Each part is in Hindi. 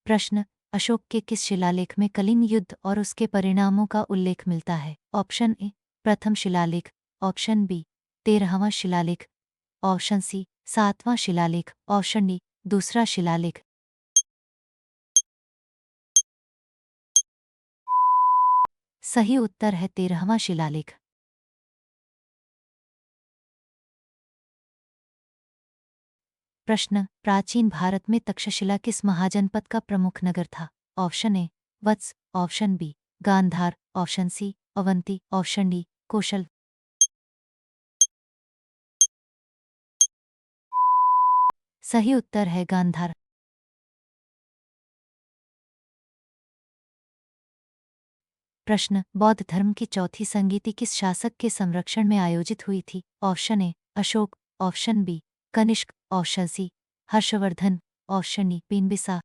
प्रश्न, अशोक के किस शिलालेख में कलिंग युद्ध और उसके परिणामों का उल्लेख मिलता है? ऑप्शन ए प्रथम शिलालेख, ऑप्शन बी 13वां शिलालेख, ऑप्शन सी 7वां शिलालेख, ऑप्शन डी दूसरा शिलालेख। सही उत्तर है 13वां शिलालेख। प्रश्न, प्राचीन भारत में तक्षशिला किस महाजनपद का प्रमुख नगर था? Option A Vatsa, option B Gandhara, option C Avanti, option D Kaushal. सही उत्तर है गांधार। प्रश्न, बौद्ध धर्म की चौथी संगीति किस शासक के संरक्षण में आयोजित हुई थी? Option A Ashoka, option B Kanishka, option C Harshavardhana, option D Bimbisara.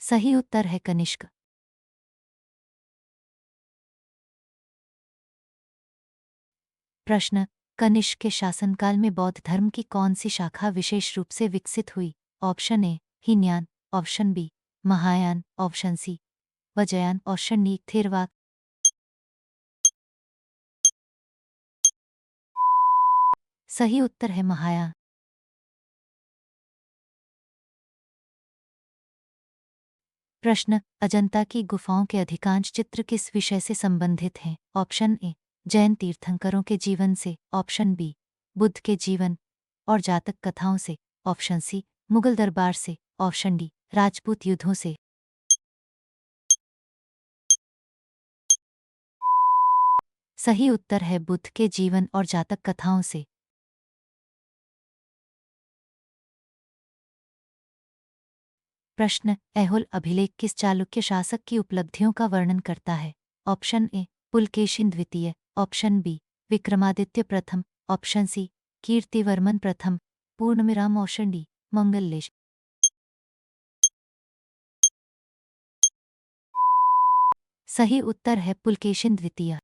सही उत्तर है कनिष्क। प्रश्न, कनिष्क के शासनकाल में बौद्ध धर्म की कौन सी शाखा विशेष रूप से विकसित हुई? Option A Hinayana, option B Mahayana, option C Vajrayana, option D Theravada. सही उत्तर है महायान। प्रश्न, अजंता की गुफाओं के अधिकांश चित्र किस विषय से संबंधित हैं? ऑप्शन ए जैन तीर्थंकरों के जीवन से, ऑप्शन बी बुद्ध के जीवन और जातक कथाओं से, ऑप्शन सी मुगल दरबार से, ऑप्शन डी राजपूत युद्धों से। सही उत्तर है बुद्ध के जीवन और जातक कथाओं से। प्रश्न, ऐहोल अभिलेख किस चालुक्य शासक की उपलब्धियों का वर्णन करता है? ऑप्शन ए पुलकेशिन द्वितीय, ऑप्शन बी विक्रमादित्य प्रथम, ऑप्शन सी कीर्तिवर्मन प्रथम, पूर्णविराम, ऑप्शन डी मंगललेश। सही उत्तर है पुलकेशिन द्वितीय।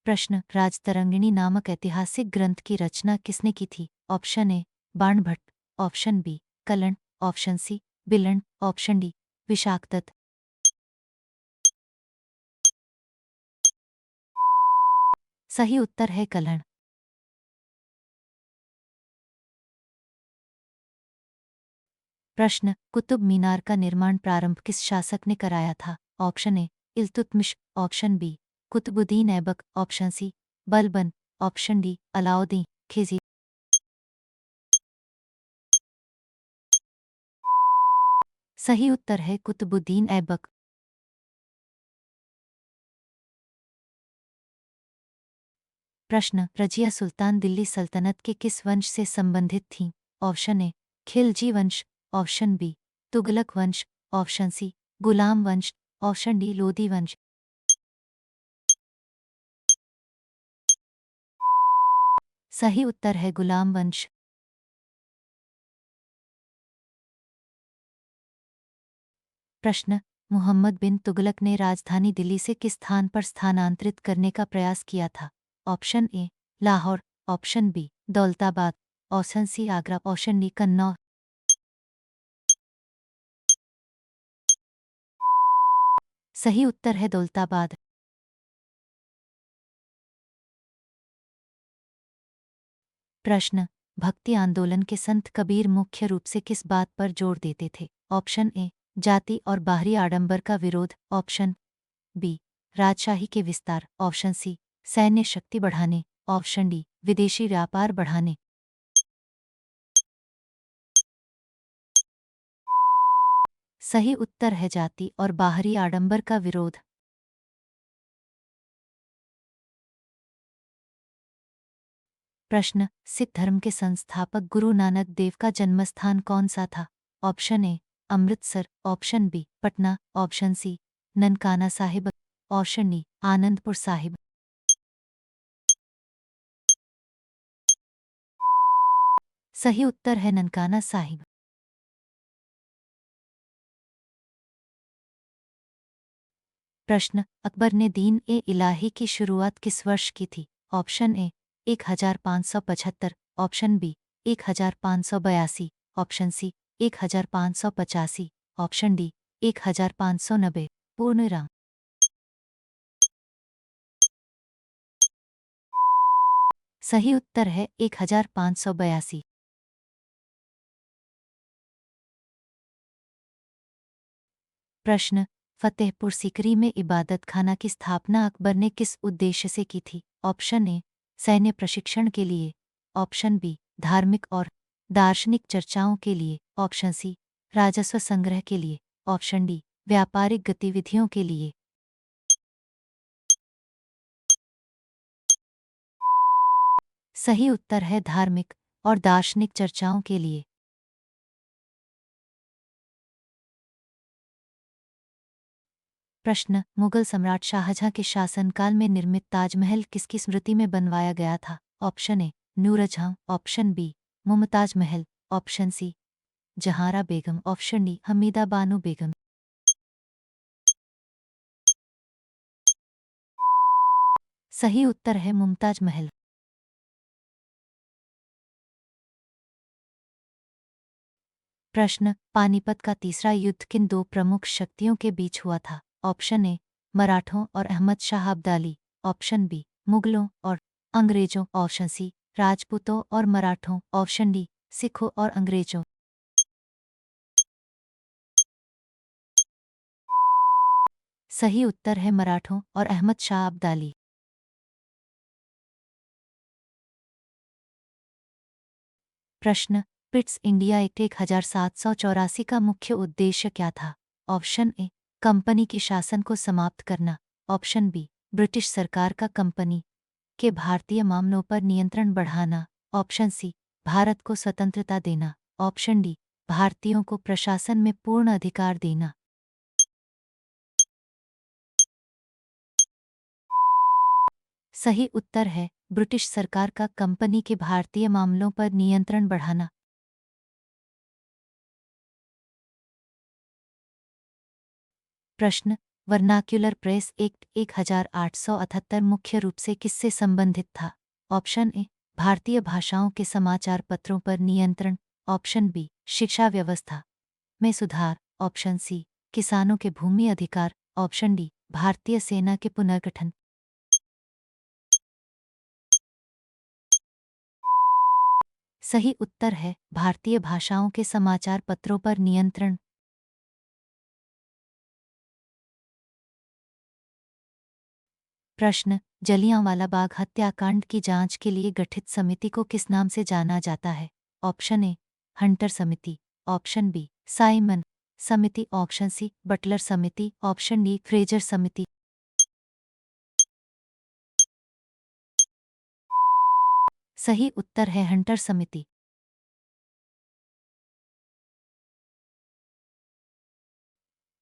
प्रश्न, राजतरंगिणी नामक ऐतिहासिक ग्रंथ की रचना किसने की थी? Option A Banabhatta, option B Kalhana, option C Bilhana, option D Vishakhadatta. सही उत्तर है कलण। प्रश्न, कुतुब मीनार का निर्माण प्रारंभ किस शासक ने कराया था? Option A Iltutmish, option B Qutubuddin Aibak, option C Balban, option D Alauddin Khilji. सही उत्तर है कुतुबुद्दीन ऐबक। प्रश्न, रजिया सुल्तान दिल्ली सल्तनत के किस वंश से संबंधित थीं? ऑप्शन ए खिलजी वंश, ऑप्शन बी तुगलक वंश, ऑप्शन सी गुलाम वंश, ऑप्शन डी लोदी वंश। सही उत्तर है गुलाम वंश। प्रश्न, मुहम्मद बिन तुगलक ने राजधानी दिल्ली से किस स्थान पर स्थानांतरित करने का प्रयास किया था? Option A Lahore, option B Daulatabad, option C Agra, option D Kannauj. सही उत्तर है दौलताबाद। प्रश्न, भक्ति आंदोलन के संत कबीर मुख्य रूप से किस बात पर जोर देते थे? ऑप्शन ए जाति और बाहरी आडंबर का विरोध, ऑप्शन बी राजशाही के विस्तार, ऑप्शन सी सैन्य शक्ति बढ़ाने, ऑप्शन डी विदेशी व्यापार बढ़ाने। सही उत्तर है जाति और बाहरी आडंबर का विरोध। प्रश्न, सिख धर्म के संस्थापक गुरु नानक देव का जन्मस्थान कौन सा था? Option A Amritsar, option B Patna, option C Nankana Sahib, option D Anandpur Sahib. सही उत्तर है ननकाना साहिब। प्रश्न, अकबर ने दीन ए इलाही की शुरुआत किस वर्ष की थी? Option A 1575, option B 1582, option C 1585, option D 1590। पूर्ण विराम। सही उत्तर है 1582। प्रश्न, फतेहपुर सीकरी में इबादत खाना की स्थापना अकबर ने किस उद्देश्य से की थी? ऑप्शन ए सैन्य प्रशिक्षण के लिए, ऑप्शन बी धार्मिक और दार्शनिक चर्चाओं के लिए, ऑप्शन सी राजस्व संग्रह के लिए, ऑप्शन डी व्यापारिक गतिविधियों के लिए। सही उत्तर है धार्मिक और दार्शनिक चर्चाओं के लिए। प्रश्न, मुगल सम्राट शाहजहां के शासनकाल में निर्मित ताजमहल किसकी स्मृति में बनवाया गया था? Option A Nur Jahan, option B Mumtaz Mahal, option C Jahara Begum, option D Hamida Bano Begum. सही उत्तर है मुमताज महल। प्रश्न, पानीपत का तीसरा युद्ध किन दो प्रमुख शक्तियों के बीच हुआ था? ऑप्शन ए मराठों और अहमद शाह अब्दाली, ऑप्शन बी मुगलों और अंग्रेजों, ऑप्शन सी राजपूतों और मराठों, ऑप्शन डी सिखों और अंग्रेजों। सही उत्तर है मराठों और अहमद शाह अब्दाली। प्रश्न, पिट्स इंडिया एक्ट 1784 का मुख्य उद्देश्य क्या था? ऑप्शन ए कंपनी के शासन को समाप्त करना, ऑप्शन बी ब्रिटिश सरकार का कंपनी के भारतीय मामलों पर नियंत्रण बढ़ाना, ऑप्शन सी भारत को स्वतंत्रता देना, ऑप्शन डी भारतीयों को प्रशासन में पूर्ण अधिकार देना। सही उत्तर है ब्रिटिश सरकार का कंपनी के भारतीय मामलों पर नियंत्रण बढ़ाना। प्रश्न, वर्नाक्युलर प्रेस एक्ट 1878 मुख्य रूप से किससे संबंधित था? ऑप्शन ए भारतीय भाषाओं के समाचार पत्रों पर नियंत्रण, ऑप्शन बी शिक्षा व्यवस्था में सुधार, ऑप्शन सी किसानों के भूमि अधिकार, ऑप्शन डी भारतीय सेना के पुनर्गठन। सही उत्तर है भारतीय भाषाओं के समाचार पत्रों पर नियंत्रण। प्रश्न, जलियांवाला बाग हत्याकांड की जांच के लिए गठित समिति को किस नाम से जाना जाता है? ऑप्शन ए हंटर समिति, ऑप्शन बी साइमन समिति, ऑप्शन सी बटलर समिति, ऑप्शन डी फ्रेजर समिति। सही उत्तर है हंटर समिति।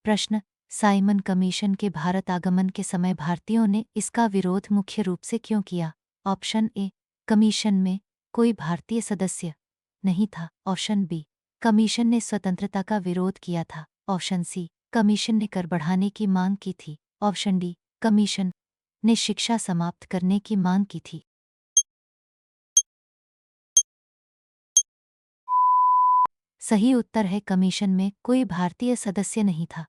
प्रश्न, साइमन कमीशन के भारत आगमन के समय भारतीयों ने इसका विरोध मुख्य रूप से क्यों किया? ऑप्शन ए कमीशन में कोई भारतीय सदस्य नहीं था, ऑप्शन बी कमीशन ने स्वतंत्रता का विरोध किया था, ऑप्शन सी कमीशन ने कर बढ़ाने की मांग की थी, ऑप्शन डी कमीशन ने शिक्षा समाप्त करने की मांग की थी। सही उत्तर है कमीशन में कोई भारतीय सदस्य नहीं था।